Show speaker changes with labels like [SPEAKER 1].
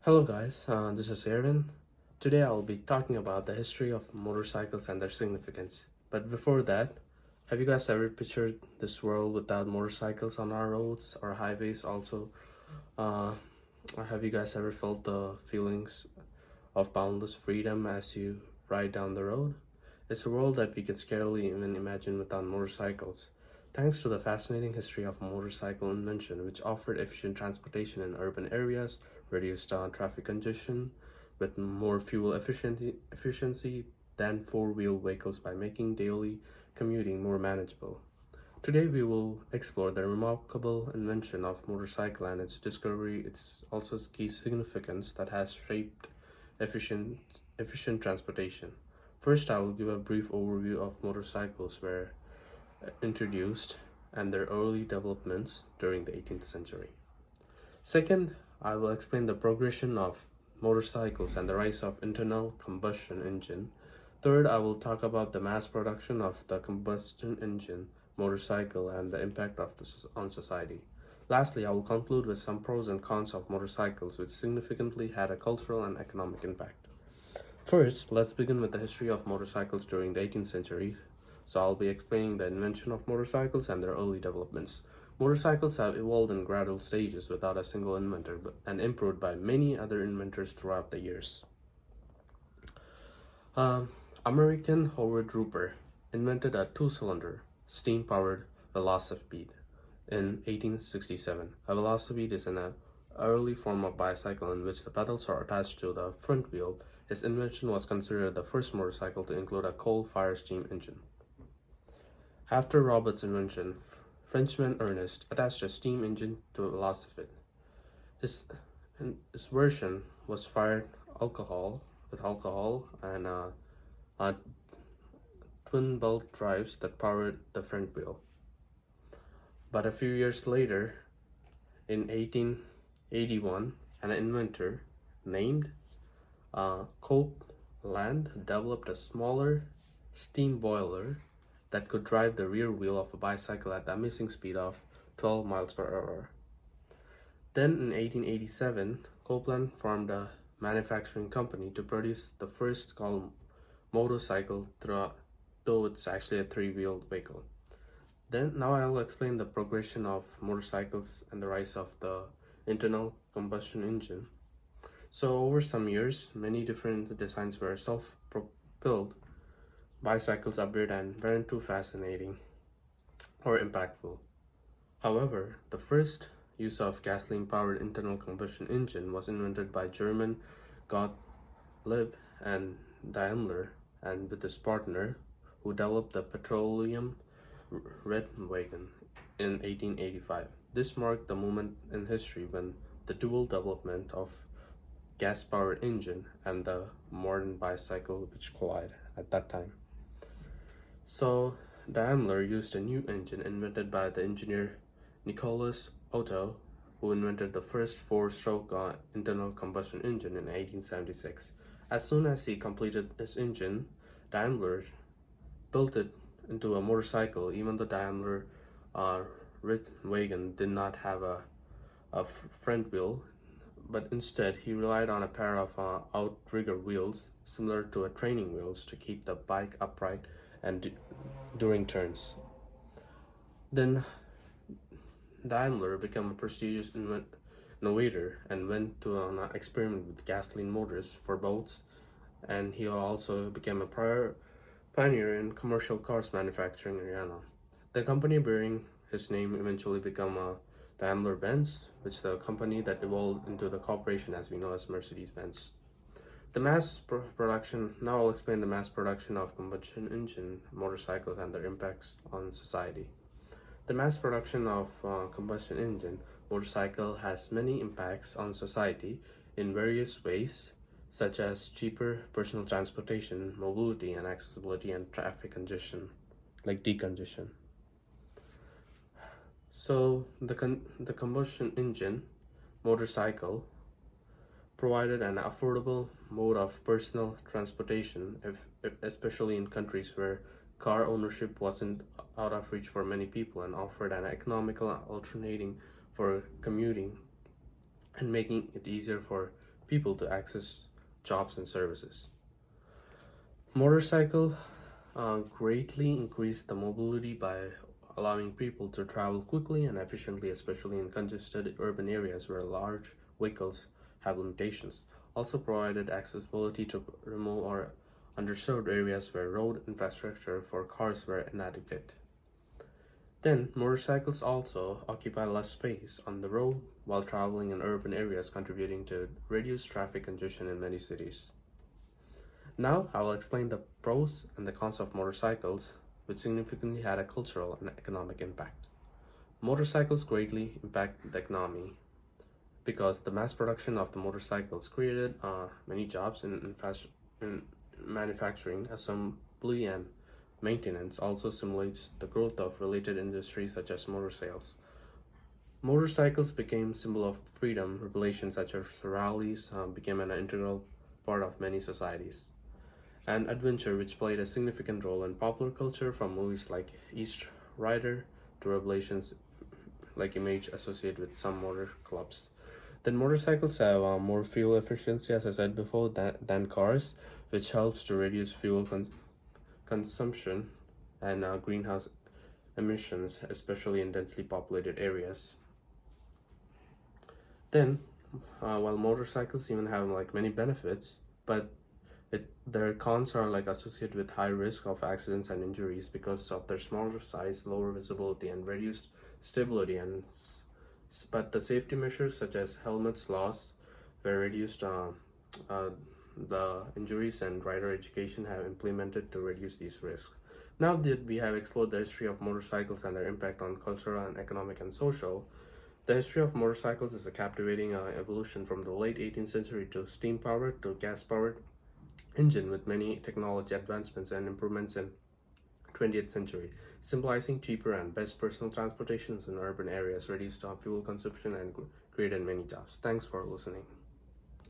[SPEAKER 1] Hello guys, this is Aaron. Today I will be talking about the history of motorcycles and their significance. But before that, have you guys ever pictured this world without motorcycles on our roads or highways? Also, uh, or have you guys ever felt the feelings of boundless freedom as you ride down the road? It's a world that we can scarcely even imagine without motorcycles. Thanks to the fascinating history of motorcycle invention, which offered efficient transportation in urban areas, reduced traffic congestion with more fuel efficiency than four-wheel vehicles by making daily commuting more manageable. Today we will explore the remarkable invention of motorcycle and its discovery, its also key significance that has shaped efficient efficient transportation. First, I will give a brief overview of motorcycles were introduced and their early developments during the 18th century. Second, I will explain the progression of motorcycles and the rise of internal combustion engine. Third, I will talk about the mass production of the combustion engine motorcycle and the impact of this on society. Lastly, I will conclude with some pros and cons of motorcycles, which significantly had a cultural and economic impact. First, let's begin with the history of motorcycles during the 18th century. So, I'll be explaining the invention of motorcycles and their early developments. Motorcycles have evolved in gradual stages without a single inventor and improved by many other inventors throughout the years. Um, American Howard Rupert invented a two-cylinder, steam-powered velocipede in 1867. A velocipede is an early form of bicycle in which the pedals are attached to the front wheel. His invention was considered the first motorcycle to include a coal-fired steam engine. After Robert's invention, Frenchman Ernest attached a steam engine to a velocipede. His, his version was fired alcohol and twin belt drives that powered the front wheel. But a few years later, in 1881, an inventor named Copeland developed a smaller steam boiler that could drive the rear wheel of a bicycle at the amazing speed of 12 miles per hour. Then in 1887, Copeland formed a manufacturing company to produce the first called motorcycle, though it's actually a three-wheeled vehicle. Then now I will explain the progression of motorcycles and the rise of the internal combustion engine. So over some years, many different designs were self-propelled bicycles appeared and weren't too fascinating or impactful. However, the first use of gasoline-powered internal combustion engine was invented by German Gottlieb and Daimler and with his partner who developed the petroleum Reitwagen in 1885. This marked the moment in history when the dual development of gas-powered engine and the modern bicycle which collide at that time. So Daimler used a new engine invented by the engineer Nicholas Otto, who invented the first four-stroke internal combustion engine in 1876. As soon as he completed his engine, Daimler built it into a motorcycle, even though Daimler uh, Rittwagen did not have a front wheel, but instead he relied on a pair of outrigger wheels, similar to a training wheels, to keep the bike upright and during turns. Then Daimler became a prestigious innovator and went to an experiment with gasoline motors for boats, and he also became a pioneer in commercial cars manufacturing area. The company bearing his name eventually became Daimler-Benz, which the company that evolved into the corporation as we know as Mercedes-Benz. The production, now I'll explain the mass production of combustion engine motorcycles and their impacts on society. The mass production of combustion engine motorcycle has many impacts on society in various ways, such as cheaper personal transportation, mobility and accessibility, and traffic congestion, like decongestion. So the combustion engine motorcycle provided an affordable mode of personal transportation, especially in countries where car ownership wasn't out of reach for many people, and offered an economical alternative for commuting and making it easier for people to access jobs and services. Motorcycle greatly increased the mobility by allowing people to travel quickly and efficiently, especially in congested urban areas where large vehicles have limitations. Also provided accessibility to remote or underserved areas where road infrastructure for cars were inadequate. Then, motorcycles also occupy less space on the road while traveling in urban areas, contributing to reduced traffic congestion in many cities. Now, I will explain the pros and the cons of motorcycles, which significantly had a cultural and economic impact. Motorcycles greatly impact the economy because the mass production of the motorcycles created many jobs in manufacturing, assembly, and maintenance. Also stimulates the growth of related industries such as motor sales. Motorcycles became symbol of freedom. Regulations such as rallies became an integral part of many societies. And adventure, which played a significant role in popular culture from movies like East Rider to revelations like image associated with some motor clubs. Then motorcycles have more fuel efficiency, as I said before, than cars, which helps to reduce fuel consumption and greenhouse emissions, especially in densely populated areas. Then, while motorcycles even have like many benefits, but their cons are like associated with high risk of accidents and injuries because of their smaller size, lower visibility, and reduced stability. But the safety measures such as helmets loss were reduced. The injuries and rider education have implemented to reduce these risks. Now that we have explored the history of motorcycles and their impact on cultural and economic and social, the history of motorcycles is a captivating evolution from the late 18th century to steam-powered to gas-powered engine with many technology advancements and improvements in 20th century, symbolizing cheaper and best personal transportations in urban areas, reduced fuel consumption, and created many jobs. Thanks for listening.